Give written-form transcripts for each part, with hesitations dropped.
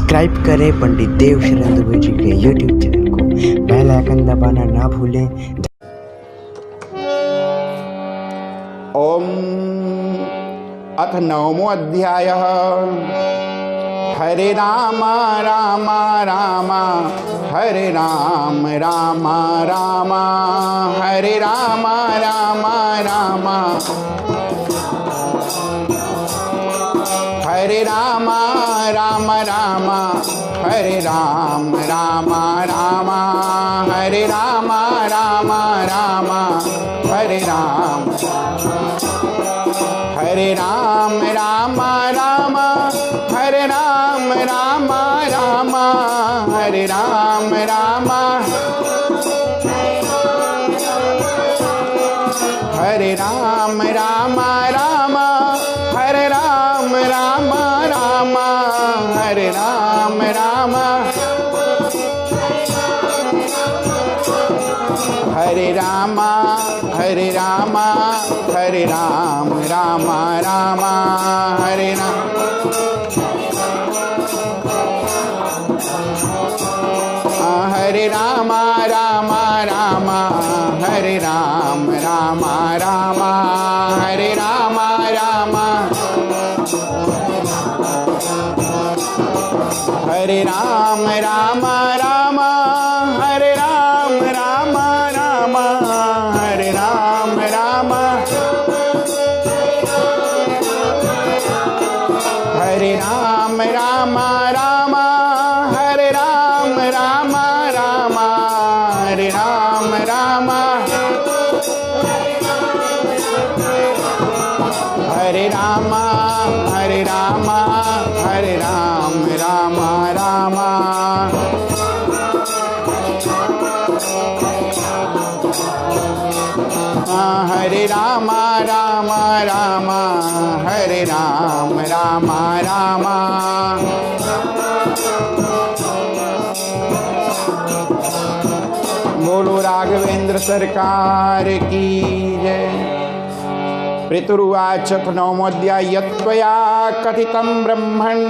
Subscribe करें पंडित देव शरण दुबे जी के यूट्यूब चैनल को, बेल आइकन दबाना ना भूलें। ओम अथ नवमो अध्यायः। हरे राम राम राम हरे राम राम राम हरे राम राम राम हरे राम राम राम हरे राम राम राम हरे राम राम राम हरे राम हरे राम राम राम हरे राम राम राम हरे राम राम हरे राम राम राम हरे राम राम राम हरे राम राम हरे राम हरे राम हरे राम राम राम हरे राम हरे राम राम राम हरे राम राम राम हरे राम राम हरे राम राम राम हरे राम राम राम हरे राम राम हरे राम राम राम हरे राम राम राम हरे राम राम हरे राम हरे राम हरे राम राम राम हरे राम राम राम हरे राम राम राम बोलो राघवेंद्र सरकार की जय। पृथुरुवाच नवमोऽध्याय यत्त्वया कथितं ब्रह्मन्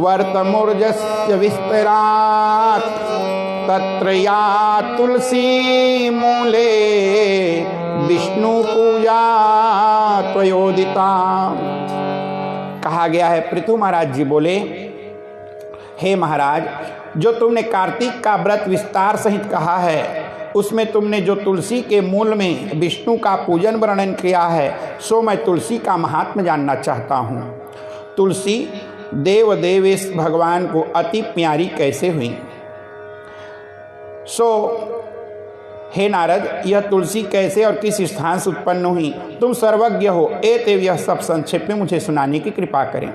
वर्तमूर्जस्य विस्तरात् तत्र या तुलसी मूले विष्णु पूजा त्वयोदिता। कहा गया है, पृथु महाराज जी बोले, हे महाराज, जो तुमने कार्तिक का व्रत विस्तार सहित कहा है, उसमें तुमने जो तुलसी के मूल में विष्णु का पूजन वर्णन किया है, सो मैं तुलसी का महात्म्य जानना चाहता हूँ। तुलसी देव देवेश भगवान को अति प्यारी कैसे हुई? सो हे नारद, यह तुलसी कैसे और किस स्थान से उत्पन्न हुई? तुम सर्वज्ञ हो, एतव यह सब संक्षेप में मुझे सुनाने की कृपा करें।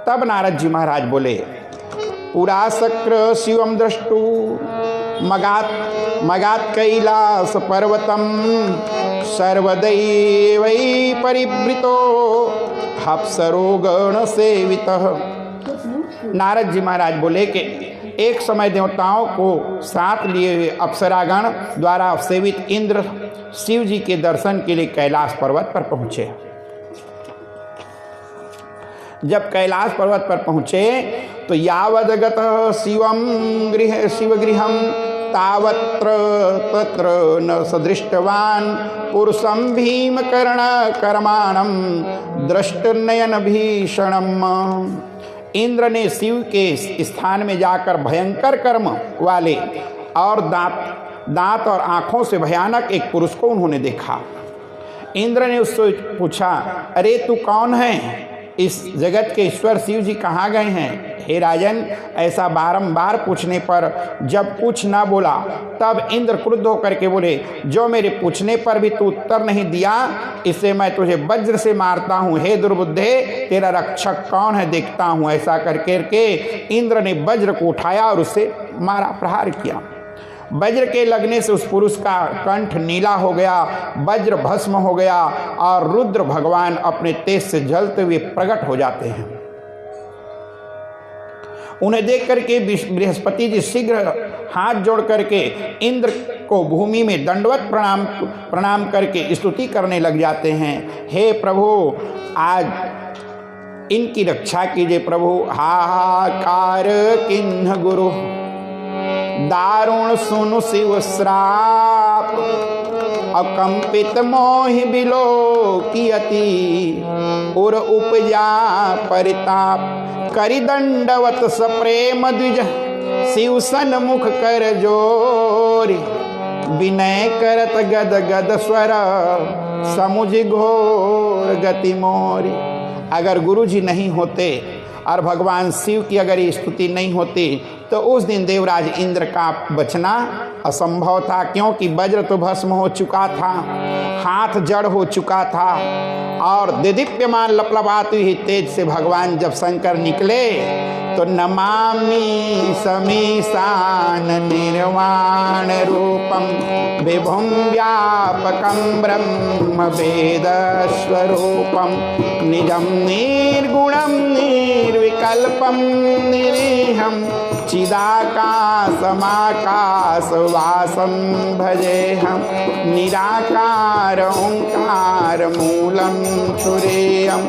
तब नारद जी महाराज बोले, पुरा शक्र शिवम दृष्टु मगात कैलास पर्वतम सर्वदैवै परिवृतो हप्सरो गण सेवितः। नारद जी महाराज बोले कि एक समय देवताओं को साथ लिए हुए अप्सरागण द्वारा सेवित इंद्र शिव जी के दर्शन के लिए कैलाश पर्वत पर पहुँचे। जब कैलाश पर्वत पर पहुँचे तो यावदगत शिवगृहं तावत्र तत्र न सदृष्टवान् पुरुषं भीमकर्ण कर्माणं दृष्टनयन भीषणम्। इंद्र ने शिव के स्थान में जाकर भयंकर कर्म वाले और दांत और आँखों से भयानक एक पुरुष को उन्होंने देखा। इंद्र ने उससे पूछा, अरे तू कौन है? इस जगत के ईश्वर शिव जी कहाँ गए हैं? हे राजन, ऐसा बारंबार पूछने पर जब कुछ ना बोला, तब इंद्र क्रुद्ध होकर के बोले, जो मेरे पूछने पर भी तू उत्तर नहीं दिया, इससे मैं तुझे वज्र से मारता हूँ। हे दुर्बुद्धे, तेरा रक्षक कौन है देखता हूँ। ऐसा करके इंद्र ने वज्र को उठाया और उससे मारा, प्रहार किया। वज्र के लगने से उस पुरुष का कंठ नीला हो गया, वज्र भस्म हो गया और रुद्र भगवान अपने तेज से जलते हुए प्रकट हो जाते हैं। उन्हें देख करके बृहस्पति जी शीघ्र हाथ जोड़ करके इंद्र को भूमि में दंडवत प्रणाम करके स्तुति करने लग जाते हैं। हे प्रभु, आज इनकी रक्षा कीजिए प्रभु। हाहाकार किन्ह गुरु, दारुण सुनु शिव श्राप, अकंपित मोहि बिलो कियति, उर उपजा परिताप, करि दंडवत सप्रेम द्विज, शिव सन्मुख कर जोरि, विनय करत गद गद स्वर, समुझ घोर गति मोरी। अगर गुरु जी नहीं होते और भगवान शिव की अगर ये स्तुति नहीं होती तो उस दिन देवराज इंद्र का बचना असंभव था, क्योंकि वज्र तो भस्म हो चुका था, हाथ जड़ हो चुका था, और दिदीप्यमान लपलपाती हुई तेज से भगवान जब शंकर निकले तो नमामि समीशान निर्वाण रूपम, विभुम व्यापकम ब्रह्म वेद स्वरूपम, निजम निर्गुणम निर्विकल्पम निरीहम, चिदाकाशमाकाशवासं भजेऽहं, निराकार ओंकार मूलं तुरीयं,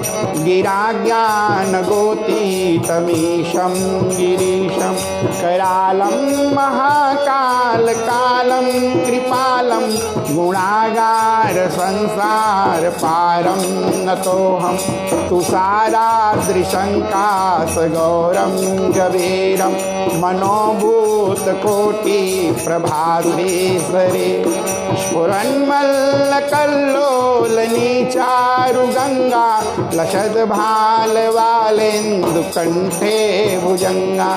गिराज्ञानगोतीतमीशं गिरीशं, करालं महाकाल कालं कृपालं, गुणागार संसार पारं नतोऽहं, तुषाराद्रिशङ्काशगौरं गभीरं, मनोभूत कोटि प्रभाधीश्वरे, स्फुरन्मल्लकल्लोलनी चारु गंगा, लसद भाल वालेन्दु कंठे भुजंगा,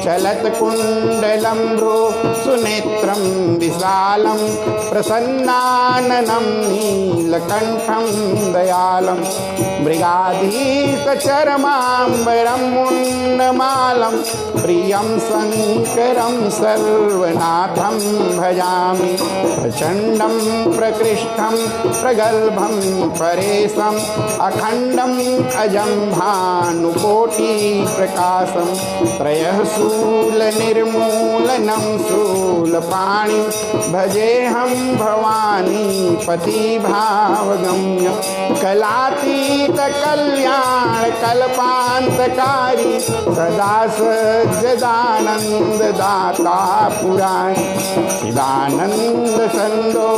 चलत कुंडलं भ्रू सुनेत्रं विशालं, प्रसन्नाननं नीलकंठं दयालं, मृगाधीश चरमाम्बरं मुण्डमालं, प्रियं शंकरं सर्वनाथं भजामि, प्रचंडं प्रकृष्टं प्रगल्भं परेशं, अखंडं अजं भानुकोटि प्रकाशं, त्रयः शूल निर्मूलनं शूलपाणि, भजेऽहं भवानी पति भावगम्य, कलातीत कल्याण कल्पान्तकारी, सदा सज्जदानंद दाता पुराणी, चिदानंद संदो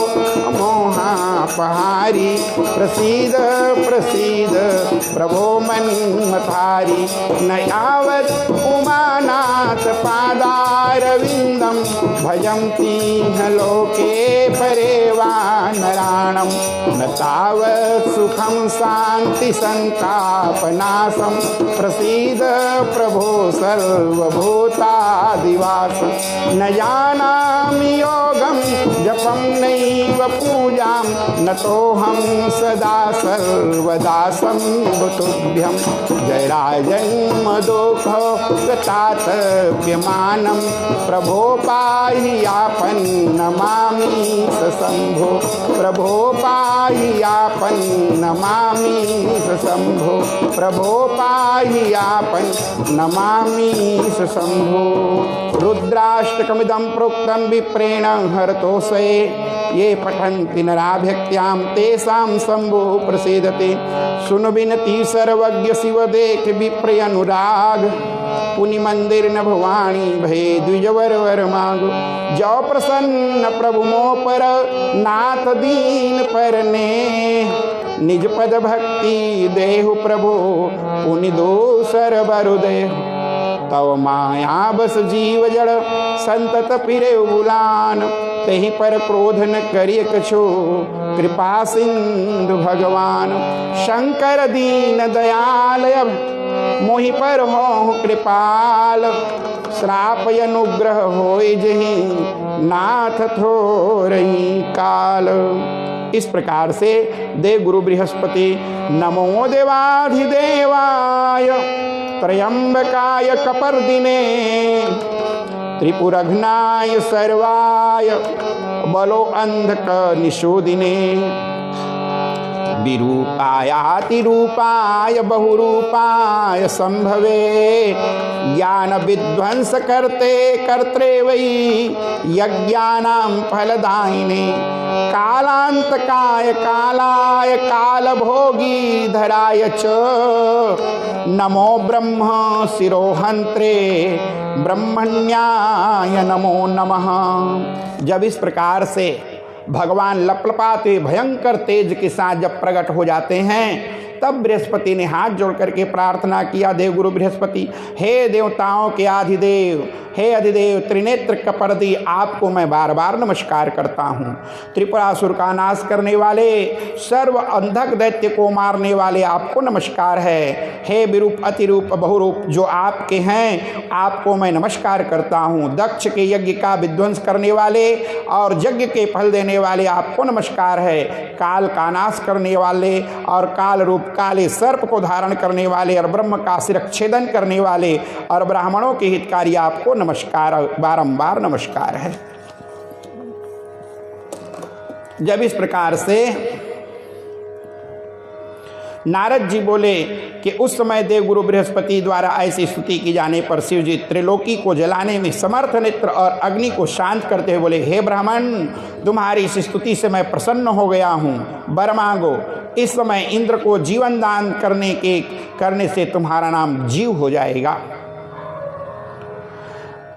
मोहापहारी, प्रसीद प्रसीद प्रभो मन्मथारी, न यावत् उमानाथ पादारविन्दं, भजन्तीह लोके परे वा नराणं, न तावत् सुखं शान्ति संतापनाशं, प्रसीद प्रभो सर्वभूतादिवासं, न जानामि योगं जपं नैव पूजां, नतोऽहं सदा सर्वदा शम्भुतुभ्यं, जराजन्मदुःखगतातप्यमानं, प्रभो पाहि यापन् नमामि सशम्भो, प्रभो पाहि यापन् नमामि सशम्भो, प्रभो पाहि यापन् नमामि सशम्भो। रुद्राष्टकमिदं प्रोक्तं विप्रेण हरतोषये, ये पठन्ति नराभक्त्यां तेषां शम्भो प्रसीदते, सुन विनति सर्वज्ञ शिव देख विप्र अनुराग, पुनि मंदिर न भवानी भये द्विजवर वर मांगो, जो प्रसन्न प्रभु मो पर नाथ दीन पर ने, निज पद भक्ति देहु प्रभु पुनि दोसर बरु देहु, तव माया बस जीव जड़ संतत फिरे बुलान, तहि पर क्रोध न करिय कछो कृपा सिंधु भगवान, शंकर दीन दयाल अब मोहि पर हो कृपाल, श्राप अनुग्रह होय जहि नाथ थोरहि काल। इस प्रकार से देव गुरु बृहस्पति नमो देवाधिदेवाय, त्रयंबकाय कपर्दिने, त्रिपुरघ्नाय सर्वाय, बलो अंधक निशोदिने, विरूपायातिरूपाय बहुरूपाय संभवे ज्ञान विध्वंस करते कर्त्रे वै यज्ञानां फलदायिने कालांतकाय कालाय कालभोगी धराय च नमो ब्रह्म शिरोहंत्रे ब्रह्मण्याय नमो नमः। जब इस प्रकार से भगवान लपलपाते भयंकर तेज के साथ जब प्रकट हो जाते हैं, तब बृहस्पति ने हाथ जोड़ करके प्रार्थना किया, देवगुरु बृहस्पति, हे देवताओं के आधिदेव, हे अधिदेव त्रिनेत्र कपर्दी, आपको मैं बार बार नमस्कार करता हूँ। त्रिपुरासुर का नाश करने वाले, सर्व अंधक दैत्य को मारने वाले आपको नमस्कार है। हे विरूप अतिरूप बहुरूप जो आपके हैं, आपको मैं नमस्कार करता हूँ। दक्ष के यज्ञ का विध्वंस करने वाले और यज्ञ के फल देने वाले आपको नमस्कार है। काल का नाश करने वाले और काल रूप काले सर्प को धारण करने वाले और ब्रह्म का शिरच्छेदन करने वाले और ब्राह्मणों के हितकारी आपको नमस्कार, बारंबार नमस्कार है। जब इस प्रकार से नारद जी बोले कि उस समय देवगुरु बृहस्पति द्वारा ऐसी स्तुति की जाने पर शिव जी त्रिलोकी को जलाने में समर्थ नेत्र और अग्नि को शांत करते हुए बोले, हे ब्राह्मण, तुम्हारी इस स्तुति से मैं प्रसन्न हो गया हूँ, वर मांगो। इस समय इंद्र को जीवन दान करने से तुम्हारा नाम जीव हो जाएगा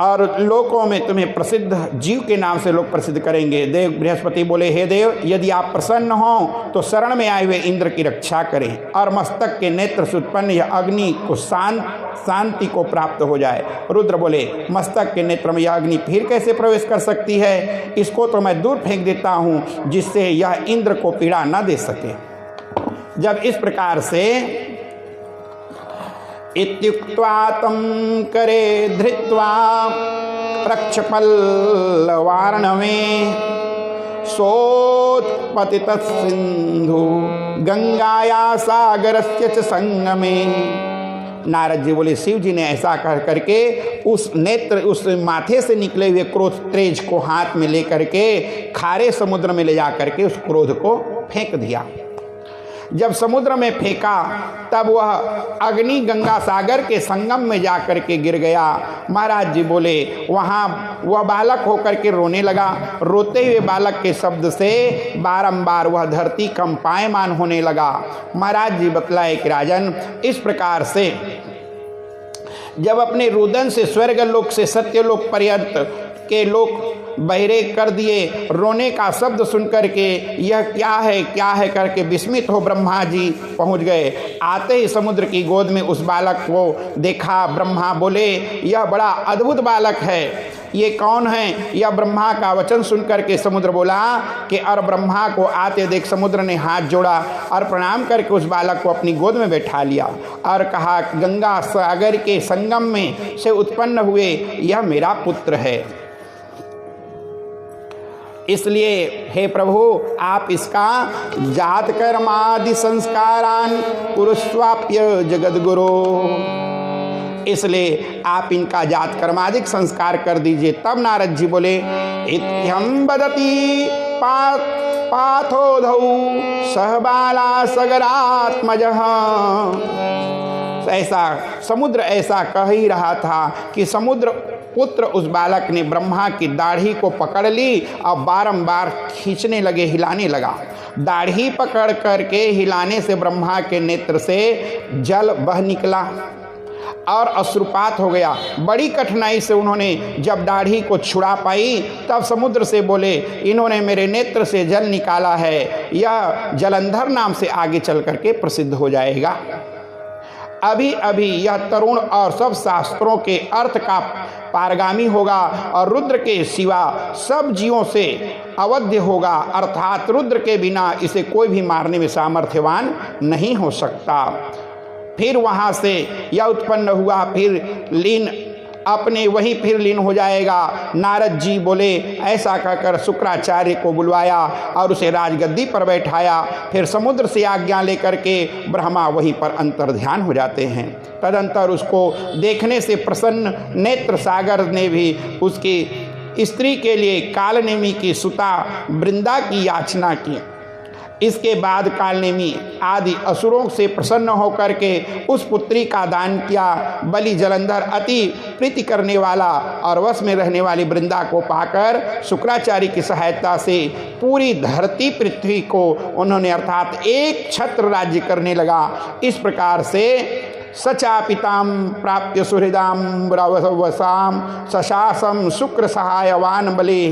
और लोकों में तुम्हें प्रसिद्ध जीव के नाम से लोग प्रसिद्ध करेंगे। देव बृहस्पति बोले, हे देव, यदि आप प्रसन्न हो तो शरण में आए हुए इंद्र की रक्षा करें और मस्तक के नेत्र से उत्पन्न यह अग्नि को शांति को प्राप्त हो जाए। रुद्र बोले, मस्तक के नेत्र में यह अग्नि फिर कैसे प्रवेश कर सकती है? इसको तो मैं दूर फेंक देता हूँ जिससे यह इंद्र को पीड़ा न दे सके। जब इस प्रकार से इत्युक्त्वा तं करे धृत्वा प्रक्षपल्लवार्णवे सोत्पतितः सिंधु गंगाया सागरस्य च संगमे। नारद जी बोले, शिव जी ने ऐसा कर करके उस माथे से निकले हुए क्रोध तेज को हाथ में लेकर के खारे समुद्र में ले जा करके उस क्रोध को फेंक दिया। जब समुद्र में फेंका तब वह अग्नि गंगा सागर के संगम में जा कर के गिर गया। महाराज जी बोले, वहाँ वह बालक होकर के रोने लगा। रोते हुए बालक के शब्द से बारंबार वह धरती कंपायमान होने लगा। महाराज जी बतलाए कि राजन, इस प्रकार से जब अपने रुदन से स्वर्गलोक से सत्यलोक पर्यंत के लोग बहरे कर दिए, रोने का शब्द सुनकर के यह क्या है करके विस्मित हो ब्रह्मा जी पहुंच गए। आते ही समुद्र की गोद में उस बालक को देखा। ब्रह्मा बोले, यह बड़ा अद्भुत बालक है, ये कौन है? यह ब्रह्मा का वचन सुनकर के समुद्र बोला कि और ब्रह्मा को आते देख समुद्र ने हाथ जोड़ा और प्रणाम करके उस बालक को अपनी गोद में बैठा लिया और कहा, गंगा सागर के संगम में से उत्पन्न हुए यह मेरा पुत्र है, इसलिए हे प्रभु आप इसका जात कर्मादि संस्कारान कुरुस्वाप्य जगद्गुरु, इसलिए आप इनका जात कर्मादिक संस्कार कर दीजिए। तब नारद जी बोले, इत्यहं वदति पाथोधौ सहबाला सगरात्मजः। ऐसा समुद्र ऐसा कह ही रहा था कि समुद्र पुत्र उस बालक ने ब्रह्मा की दाढ़ी को पकड़ ली और बारंबार खींचने लगे, हिलाने लगा। दाढ़ी पकड़ करके हिलाने से ब्रह्मा के नेत्र से जल बह निकला और अश्रुपात हो गया। बड़ी कठिनाई से उन्होंने जब दाढ़ी को छुड़ा पाई तब समुद्र से बोले, इन्होंने मेरे नेत्र से जल निकाला है, यह जलंधर नाम से आगे चल करके प्रसिद्ध हो जाएगा। अभी अभी यह तरुण और सब शास्त्रों के अर्थ का पारगामी होगा और रुद्र के सिवा सब जीवों से अवध्य होगा, अर्थात रुद्र के बिना इसे कोई भी मारने में सामर्थ्यवान नहीं हो सकता। फिर वहाँ से यह उत्पन्न हुआ, फिर लीन अपने वहीं फिर लीन हो जाएगा। नारद जी बोले, ऐसा कहकर शुक्राचार्य को बुलवाया और उसे राजगद्दी पर बैठाया। फिर समुद्र से आज्ञा लेकर के ब्रह्मा वहीं पर अंतर्ध्यान हो जाते हैं। तदंतर उसको देखने से प्रसन्न नेत्र सागर ने भी उसकी स्त्री के लिए कालनेमी की सुता वृंदा की याचना की। इसके बाद कालनेमी आदि असुरों से प्रसन्न होकर के उस पुत्री का दान किया। बलि जलंधर अति प्रीति करने वाला और वश में रहने वाली वृंदा को पाकर शुक्राचार्य की सहायता से पूरी धरती पृथ्वी को उन्होंने अर्थात एक छत्र राज्य करने लगा। इस प्रकार से सचापिताम प्राप्य सुहृदाम वसाम सशासम शुक्र सहायवान बले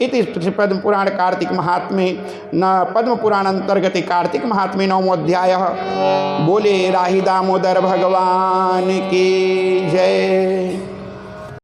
इति पद्म पुराण कार्तिक महात्म्य न पद्म पुराण अंतर्गत कार्तिक महात्म्य 9वां अध्याय। बोले राही दामोदर भगवान की जय।